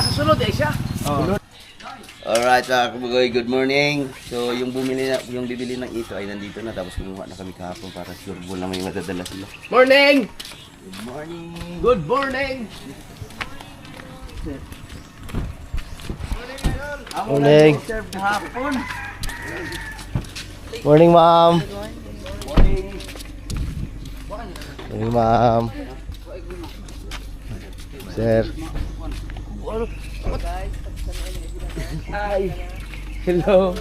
Susunod eh siya. Alright, good morning. So yung bibili ng ito ay nandito na, tapos kumuha na kami kahapon para sure na may madadala sila. Morning! Good morning. Good morning! Morning. Serve kahapon. Morning, ma'am. Morning. Morning, ma'am. Sir. Hi! Hello!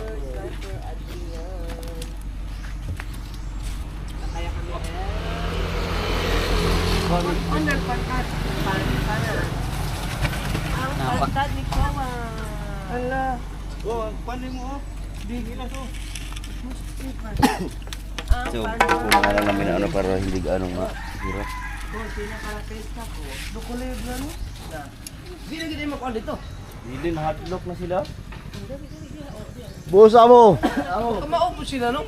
Ala. So, kumuha lang namin ng ano para hindi anong mahirap. Hindi na gina yung makuha dito. Hindi, na-hotlock na sila. Busa mo. Maupo sila, no?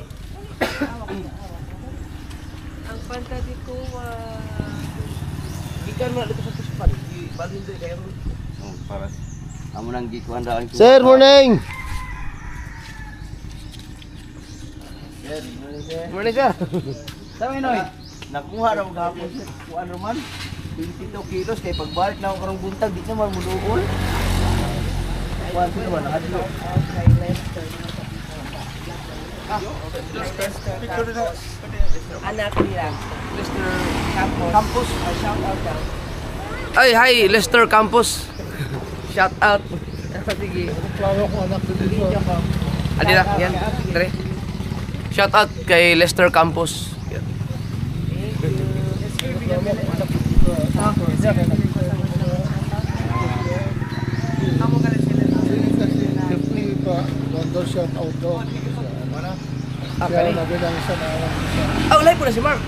Ang pantadi ko, Ikan mo na dito sa puspan. Ibalhin din kayo. Oh, para amo nang gikuan daan ko. Sir, morning. Morning, sir. Sabi noy, nakuha ra og gapon sir. Kuan man. 22 kilos kay pagbalik na ako karong buntag di na man mudugol. Kuan ko naman hadlo. anak nila. Mr. Campos. Shout out daw. Ay, hi, Lester Campos. Shout out. Sige. Adi na, yan. Tre. Shout out kay Lester Campos. Yan. Live po na si Mark.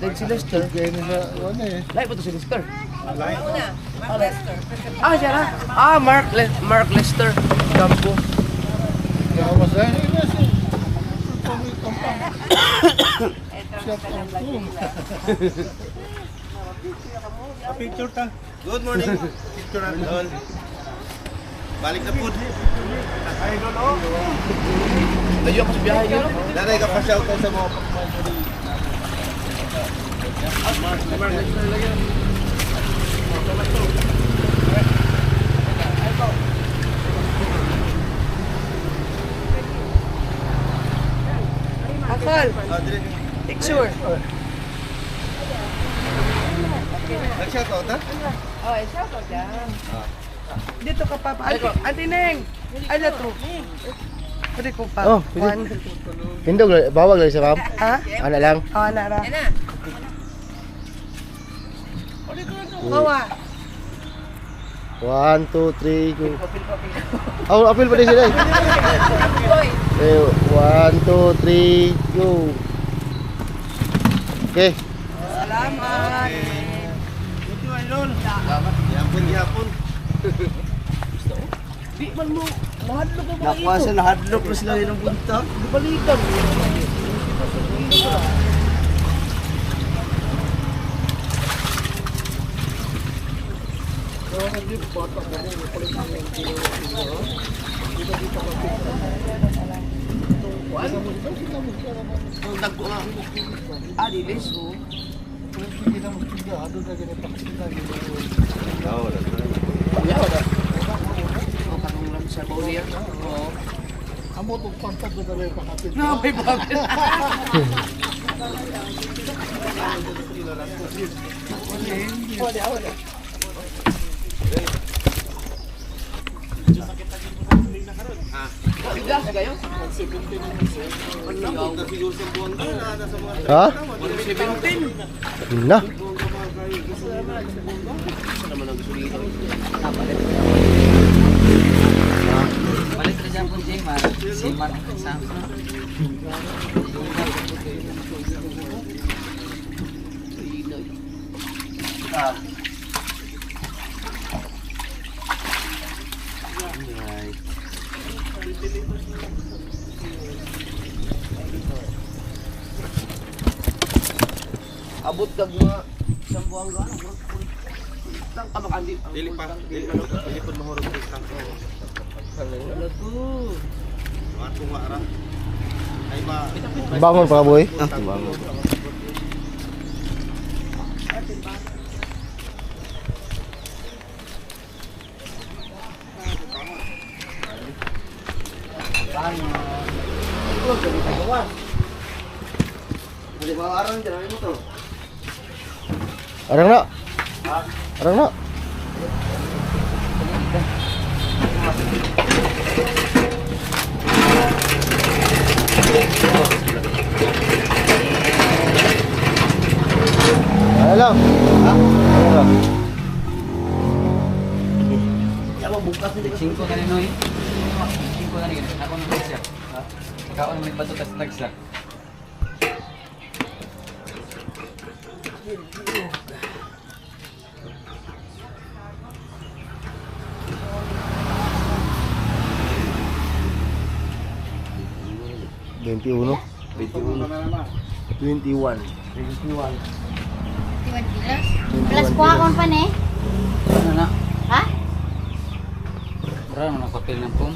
Live si Lester. Live po to si Lester. Mark Lester. Siya na. Mark Lester Campos. Picture ta. Good morning. Picture na dol. Balik na pud. Ay dol oh. Layo ako sa biyahe niyo. Daday ka pa shout out sa mga Mark Lester lagi. Akal. Picture. Nag-shout out ha? Oh, shout out yan. Dito ka pa. Auntie Neng. Ay, dito. Pwede ko pa. Oh, pwede. Hindog, bawag lang sa ma'am. Ha? Ano lang? Oh, nara. Mawa. 1, 2, 3, go. Oh, apil pa din sila eh. 1, 2, 3, go. Okay. Salamat. Thank you idol. Salamat. Yapon. Di man mo. Mahadlok mo ba Nakuha ito? sa nahadlock na sila ng buntag. Balikan. Dagko nga. Dilis oh. Katong lang sa Baulier. Oo. Amo tong pantag ko dali pakapit. No, may bakit. Bigas kayo? Ha? 17. Na. Balik na dyan po, Jayman. Jayman ang kasama. Abot kag mga isang buwang gano'n. Tang kamakandi. Dili pa mahurog sa tangko. Wala to. Mga tunga ra. Ay ba? Bangon pa boy. Bangon. Hindi mga araw dyan, ano to? Arang na. Arang na. Alam. Alam. Kaya bukas hindi kasi. 5 ka rin, Noy. 5 ka rin. Ako nang nagsa. Ikaw ang nagbato tas nagsa. Uno. 21. Plus kuha kon pa ni. Ano na? Ha? Marami ng papel ng pum.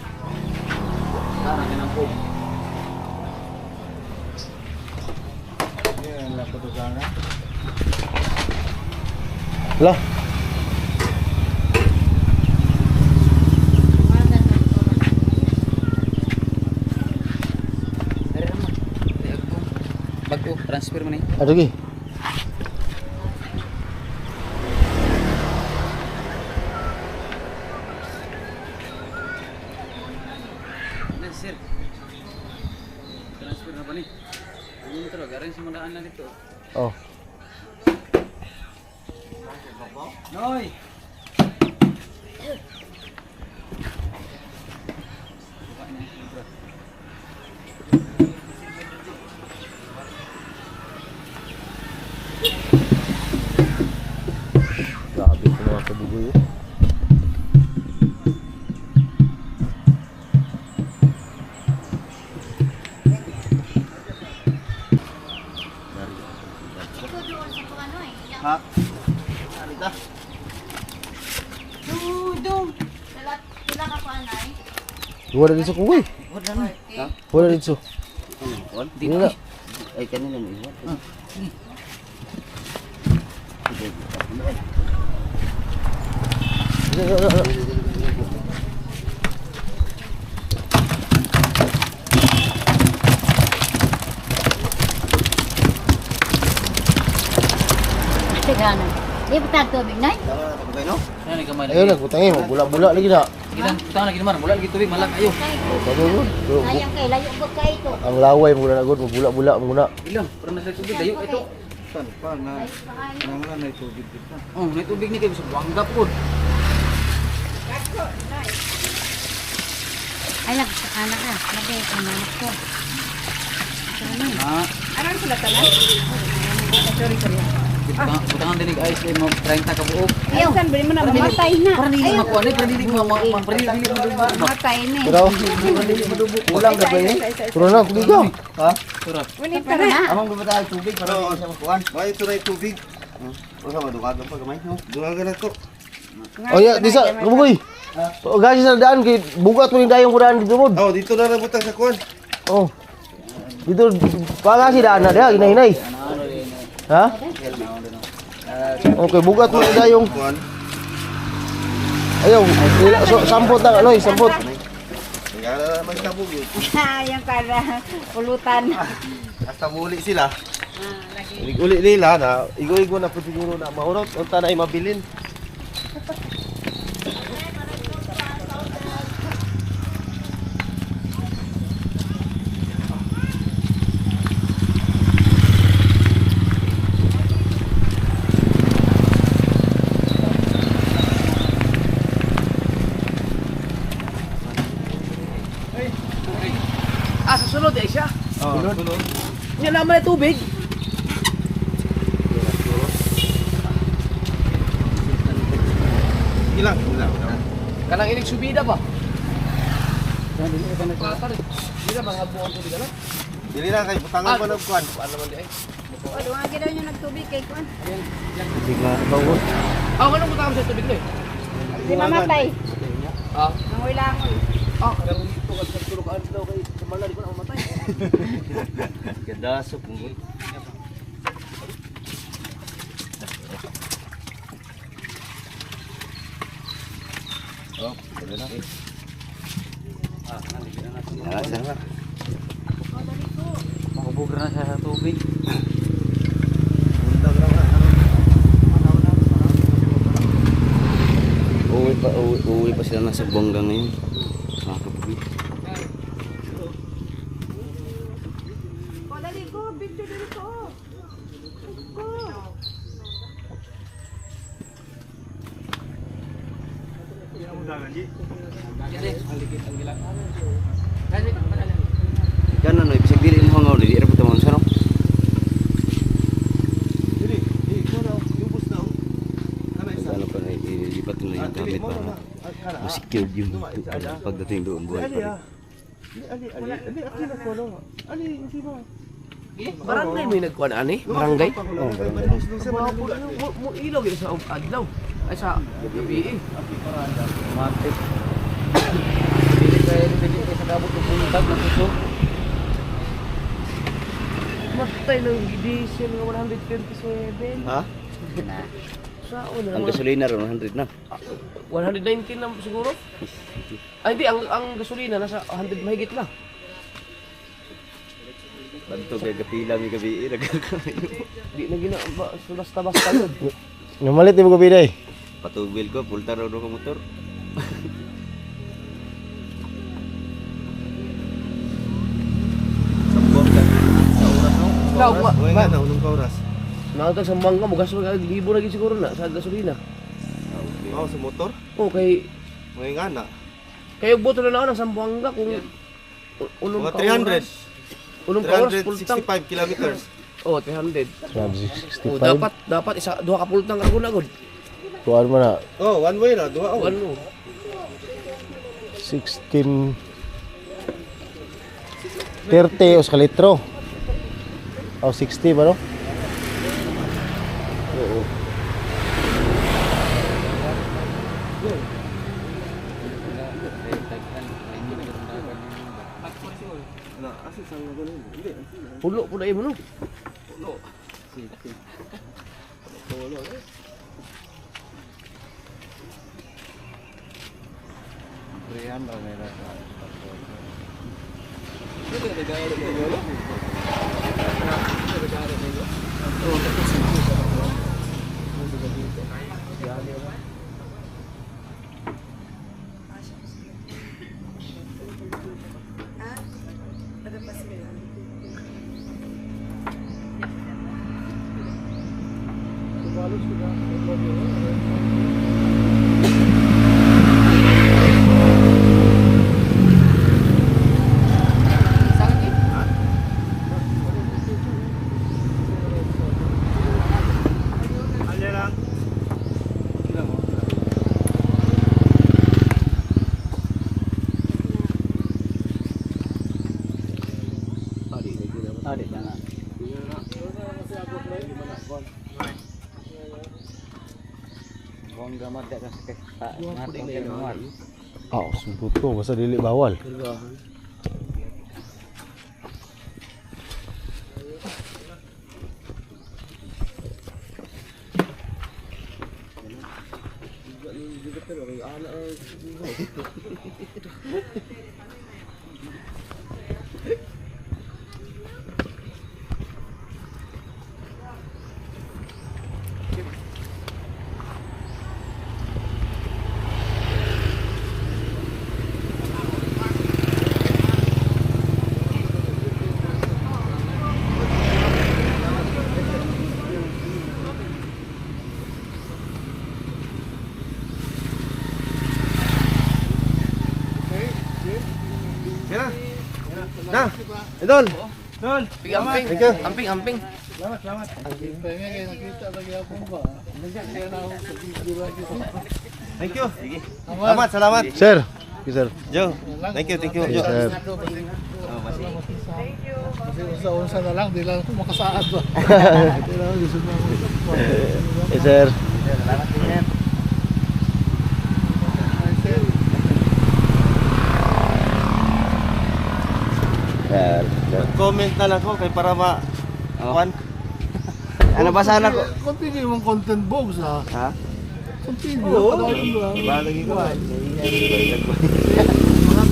Marami ng pum. Lah. Bago, transfer mo ni. Ada lagi. Sir. Transfer na ba ni? Ano talaga? Arrange mo daan na dito. Oh. Noy! Grabe ko mga kabugoy. Ito doon sa kuano eh. Ha? Alita. Dudong. Sila ka kuanay. Wala dito sa kugoy. Wala dito. Di Wala. Ay kanina ni. Teganan. Di ba tag tubig nay? No? Ano ni kamay Ayun lagi? lang, kutangin mo. Bula-bula lagi na. Sige lang, putang lagi naman. Wala lagi tubig, malak ayo. Sayang kay layo ko ka ito. Ang laway muna na gud, bula-bula muna. Ilang, parang nasa tubig layo ito. Oh, may tubig ni kayo sa buwanggap po. Ay lang sa anak ah. Labi ko anak ko. Ah, Anong sila tanan? Sorry. butangan dinig ay sa mo 30 ka buok. Ayaw. Saan ba mo na mamatay na? Para dili makuha ni, para dili mo Mamatay ni. Pero Kulang na ba yun? puro na kuligaw. Ha? Unit pa na. Amang gumatay tubig para hindi siya makuhan. May ito na yung tubig. O sa madukagan pa kamay. No? Duwagan na to. Oh ya, di sa kabugoy. Oh, gaji sa daan kay bugat mo yung dayong kuraan dito mo. Oh, dito na nabutang sa kuwan. Oh. Dito pagasi daan na dia hinay-hinay. Ha? Okay, bugat mo yung dayong. Kuwan. Ayaw, sampot na, Noy, sampot. Kaya na naman sabog yun. Yung para pulutan. Hasta muli sila. Uli nila na, igo-igo na po siguro na mahurot. Unta na ay mabilin. Ah, sa sunod eh siya. Oh, sunod. Yan naman ay tubig. lang. Wala. Kanang inig subida ba? Dili ba nga buong tubig ano? Dili na kay butangan pa ng kuan. Ano naman di ay? O, duha gid daw niya nagtubig kay kuan. Hindi nga bawon. Anong butang sa tubig no? Di mamatay. Ah, Nangoy langoy. kanang dito sa tulugan daw kay sa mala di ko na mamatay. Gadaso punggol. Oh, pwede na. Asa na. Mahubog na siya sa tubig. Uwi pa sila nasa bongga ngayon. Mga kapatid. O, dali ko. Video dali ko. Ko. Yan ano, ibig sabihin mo nga, hindi rin po tamang sarap. Dili, ko na ubos na. Ano pa na, ilipat nila yung gamit para ma-secured yung pagdating doon buhay pa rin. Ali na ko no. Ali, hindi mo. Barangay may nagkuan ani? Barangay? Sa mga pula. Mo ilaw gid sa adlaw. Ay sa gabi eh. Matik. Dili kayo sa kabot ng buntag na suso. Matay ng diesel nga 127. Ha? Sa una. Ang gasolina ron, 100 na. 119 na siguro. Ay hindi ang gasolina nasa 100 mahigit na. Banto kay kapila mi gabi nagkakayo. Di na gina basta-basta yun. Namalit mo gabi day. Patugbil ko, pulta raw ko motor. Sabong ka sa oras no? Ikaw, Uy nga na unong ka oras. nakatag sa mangga mo gasto ka libo lagi siguro na sa gasolina. Oh, sa motor. Okay. Uy nga na. Kayo boto na ako ng Sambuanga kung unong Mga ka 300. Unong ka oras full tank. 365 kilometers. Oh, 300. Oh, 65. dapat isa duha ka full tank ako na gud. Kuan mo na. Oh, one way na, duha oh. Ano? 16 30 os ka litro. O 60 ba no? Oo. Pulo po na mo no. Bongga mada ka sa kay. Ah, sumput ko basta dili bawal. Na. Idol. Amping, amping. Amping, amping. Thank you. Salamat, salamat. Sir. Okay, sir. Joe. Thank you, Sir. Unsa-unsa na lang, di lang ako makasaad ba. Eh, sir. Salamat din yan. Sir. Comment na lang ko kay para ma... Kwan. Ano ba sana ko? Continue mong content box ha. Ha? Continue. Oo. Padayon ba? Balagi ko. Mga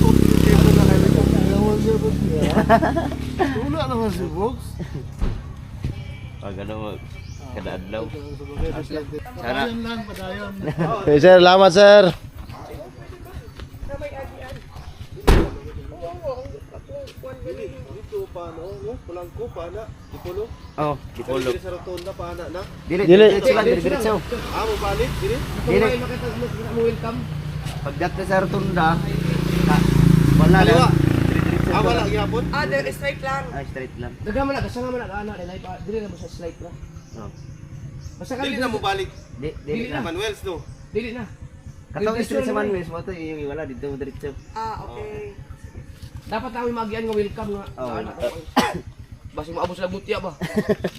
content dito na kayo. Ayaw niya ba siya? Wala naman si box. Pag ano mo, kada adlaw. Sana. Padayon lang, padayon. Okay, sir. Salamat, sir. Dito pa no, pulang ko pa na, ipulo. Oh, dipolo. Sa rotonda pa na. Dili, Dili. diretso. Mo balik dili. Dili. Welcome. Pagdat na sa rotunda, wala Kaliwa. lang. Wala gyapon. There is straight lang. Ay, straight lang. Daghan man na, kasama man na ana dili pa dili na mo sa slide na. Oh. Basta kami Dili na mo balik. Dili na. Manuel's no. Dili na. Katong straight sa Manuel, mo to yung wala dito mo diretso. Okay. Dapat namin magian nga welcome nga. Oh. Ana. Basi maabot sa butya ba?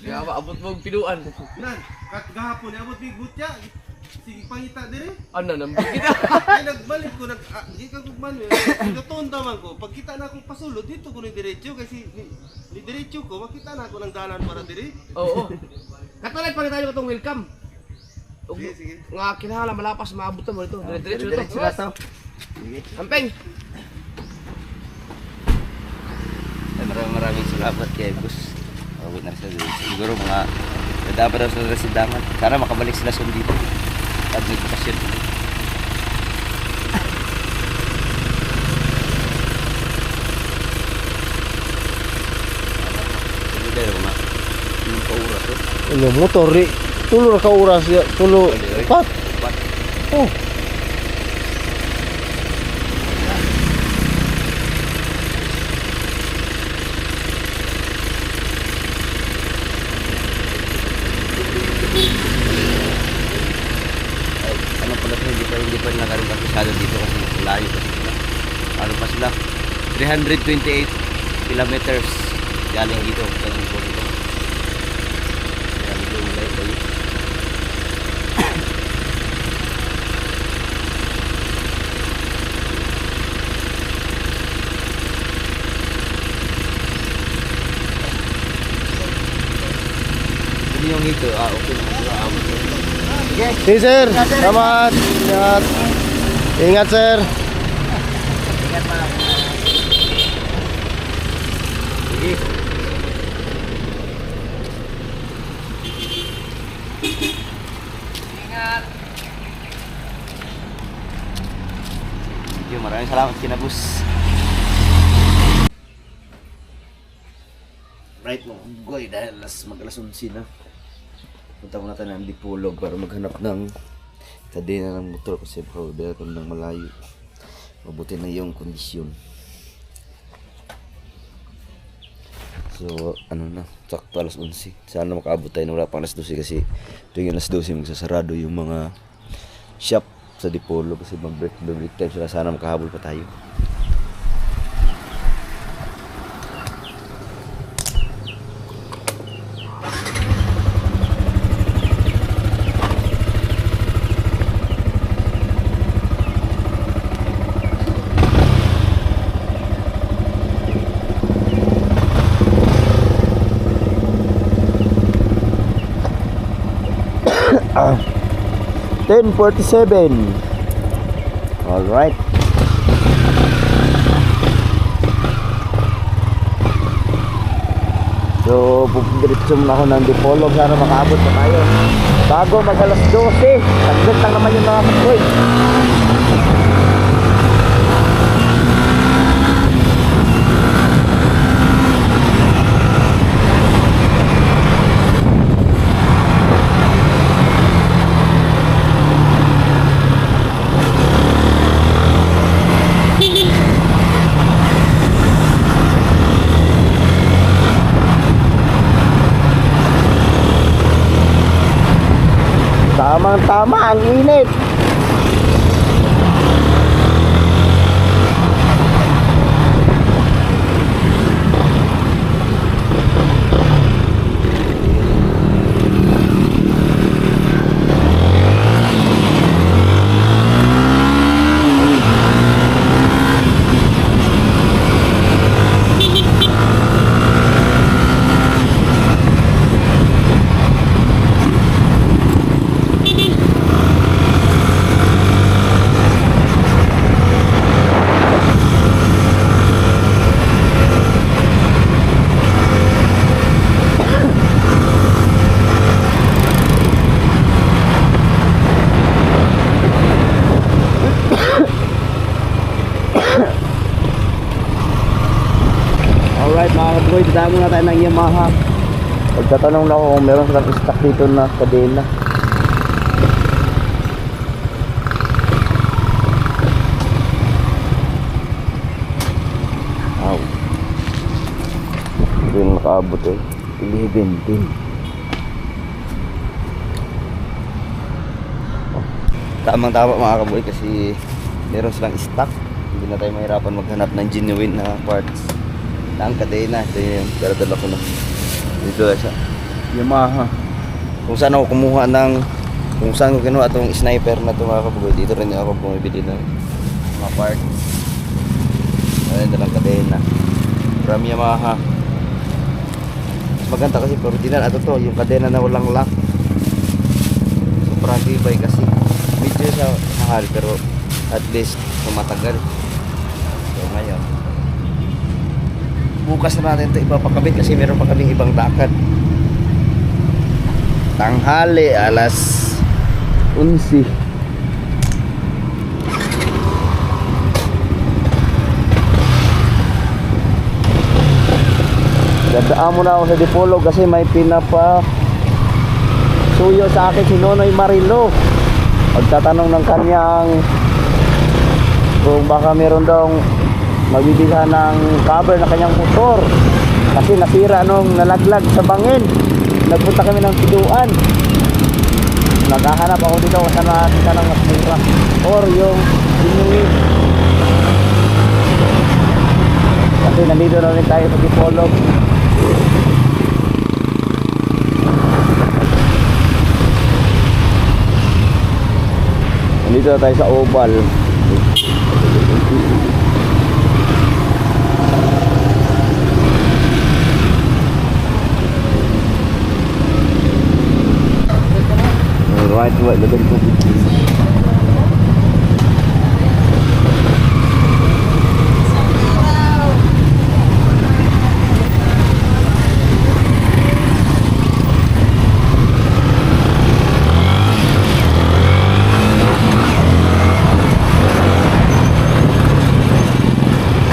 Kaya maabot mo og piduan. Nan, kat gahapon ni abot big butya. Sige pangita dire. Ano nang kita? Ay nagbalik ko di ka kog Manuel. Rotonda man ko. Pag kita na akong pasulod dito ko ni diretso kasi ni diretso ko makita na ako ng dalan para dire. Oo. Katulad pa rin tayo katong welcome. Ug Sige, sige. nga kinahanglan malapas maabot mo dito. Diretso Diretso to. na to. Sige. Ampeng. Ay, maraming salamat kay Gus. Awit na sila dito. Siguro mga dapat daw sa residangan. Sana makabalik sila sa dito. At nagpasyon. Ano dahil mga yung pauras to? Ano, motor. Tulo na ka oras. Tulo. Pat. Oh. Ano pala ito, hindi pa nila karoon kapisado dito kasi layo pa sila. Ano pa sila? 328 kilometers galing dito sa Linggo dito. Kaya dito mulai kayo. Hindi yung ito, okay naman sila. Hey, sir. Salamat. Ingat. Ingat, sir. Ingat pa. Sige. Thank you, maraming salamat kinabus. Right mo, goy dahil mag-alas 11 na. Punta muna tayo ng Dipolog para maghanap ng kadena ng motor kasi baka dahil ng malayo. Mabuti na yung kondisyon. So, ano na, sakto alas 11. Sana makaabot tayo na wala pang alas 12 kasi tuwing alas 12 magsasarado yung mga shop sa Dipolog kasi mag-break time sila. Sana makahabol pa tayo. Ah. 10:47. All right. So, pupundiretso muna ako ng Dipolog. Sana makaabot na tayo. Bago mag alas 12. Saglit lang naman yung mga kapoy. Tamang-tama, ang init. Alright mga kaboy, dadaan muna tayo ng Yamaha. Pagtatanong lang ako kung meron silang stock dito na kadena. Wow. Hindi na nakaabot eh. 11 Tamang-tama mga kaboy kasi meron silang stock. Hindi na tayo mahirapan maghanap ng genuine na parts. Ang kadena, ito yung dala ko na dito sa Yamaha. Kung saan ako kumuha ng kung saan ko kinuha itong sniper na ito mga kabugoy, dito rin ako bumibili ng mga parts. Ayan, dalang kadena from Yamaha. Mas maganda kasi original ato to, yung kadena na walang lock. Sobrang tibay kasi medyo sa mahal pero at least matagal. So ngayon bukas na natin ito ipapakabit kasi meron pa kaming ibang lakad. Tanghali alas 11. Dadaan muna ako sa Dipolog kasi may pinapa suyo sa akin si Nonoy Marilo. Magtatanong ng kanyang kung baka meron daw magbibilhan ng cover na kanyang motor kasi nasira nung nalaglag sa bangin. Nagpunta kami ng Piduan, naghahanap ako dito kung saan ang mas mura or yung genuine kasi nandito na rin tayo sa Dipolog. Nandito na tayo sa Oval. Right, lagyan ko.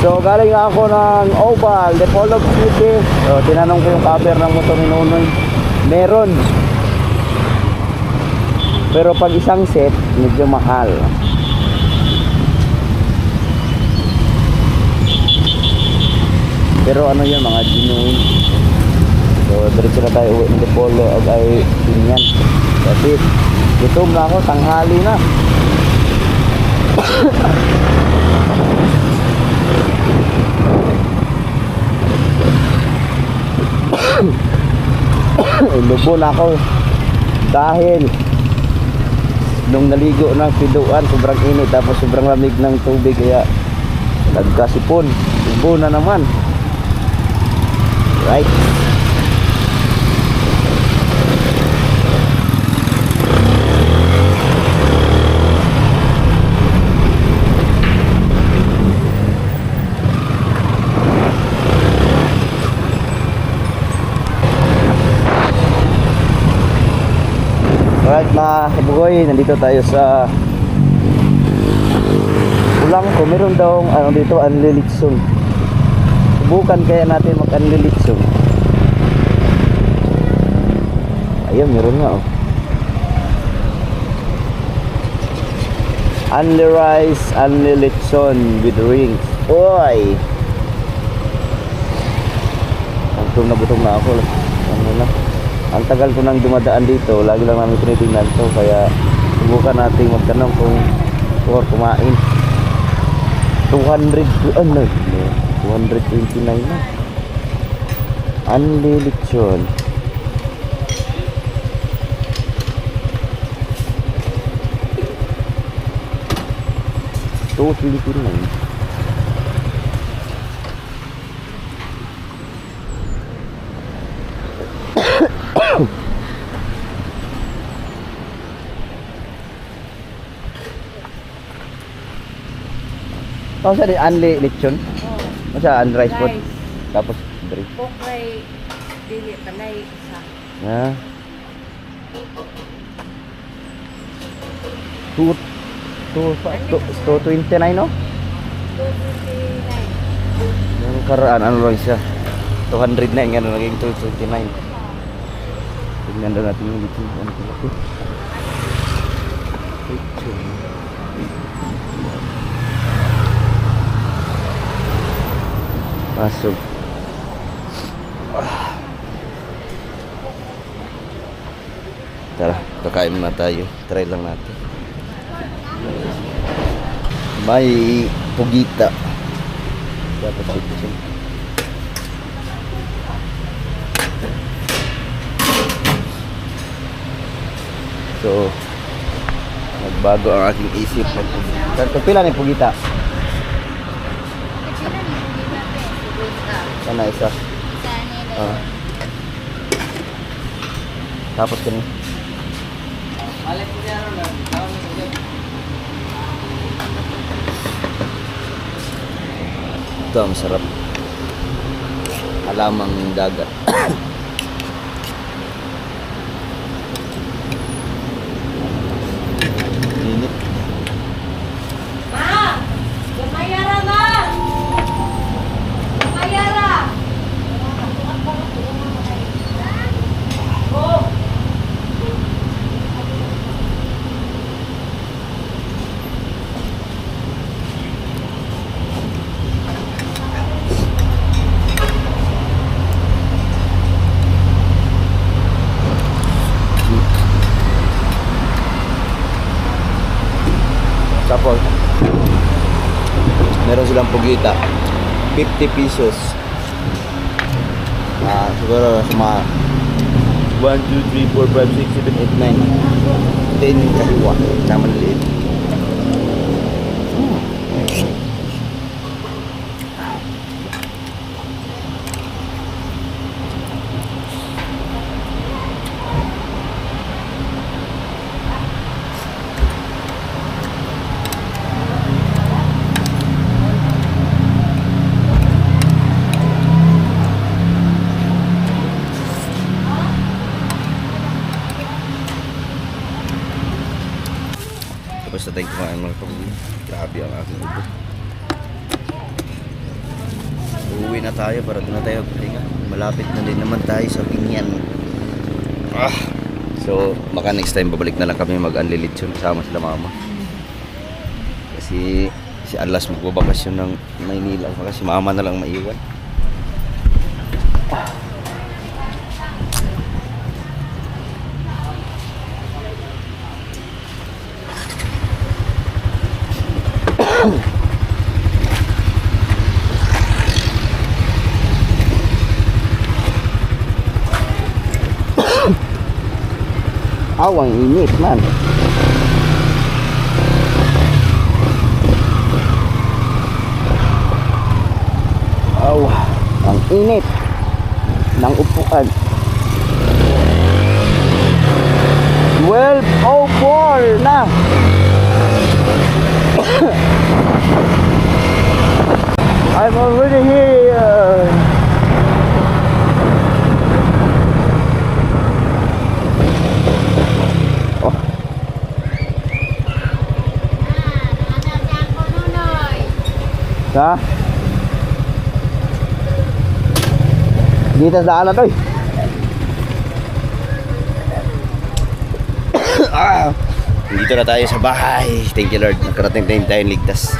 So galing ako ng Oval, Dipolog City. So tinanong ko yung cover ng motor ni Nonoy. Meron. Pero pag isang set, medyo mahal. Pero ano yun, mga genuine. So diretso na tayo uwi ng Dipolog ay pinyan. Kasi gutom na ako, tanghali na. Lubo na ako dahil nung naligo ng Piduan sobrang init tapos sobrang lamig ng tubig kaya nagkasipon. Lubo na naman. Right. Alright mga kabugoy, nandito tayo sa ulang ko. Meron daw ano dito, unlilitsong. Subukan kaya natin mag-unlilitsong. Ayun, meron nga oh. Unli rice, unlilitson with rings. Oy! Butong na ako. Ano na? Ang tagal ko nang dumadaan dito, lagi lang namin tinitingnan to, kaya subukan natin magtanong kung kumain. 229 na. Unlilitsyon. $229. Oh, sa di unli lechon? Oh. Sa unrice food. Tapos dri. Pokray, dili, panay, isa. Ah. 229 no? 229. Yung karaan ano lang siya? 209 nga naging 229. Tingnan daw natin yung lechon. Ano ito? Lechon. Pasok. Tara, kakain muna tayo. Try lang natin. May pugita. Dapat dito. So, nagbago ang aking isip. Pila ni pugita? Sana isa. Ah. Tapos kani. Ito ang sarap. Alamang dagat. Init. Mayara ba? Mayara! Tapos, meron silang pugita. 50 pesos. Siguro sa mga 1, 2, 3, 4, 5, 6, 7, 8, 9 10 kaliwa na maliliit. Tapos na tayong kumain mga kapatid. Grabe ang aking ubo. Uuwi na tayo para doon na tayo magpahinga. Malapit na din naman tayo sa Binyan. So baka next time babalik na lang kami mag-unlilitsyon kasama sila mama. Kasi si Alas magbabakasyon ng Maynila. Baka si mama na lang maiwan. Awang init man. Aw, ang init ng upuan. 12:04 na. I'm already here. Ha? Dito sa daanan to. Dito na tayo sa bahay. Thank you Lord. Nakarating tayong ligtas.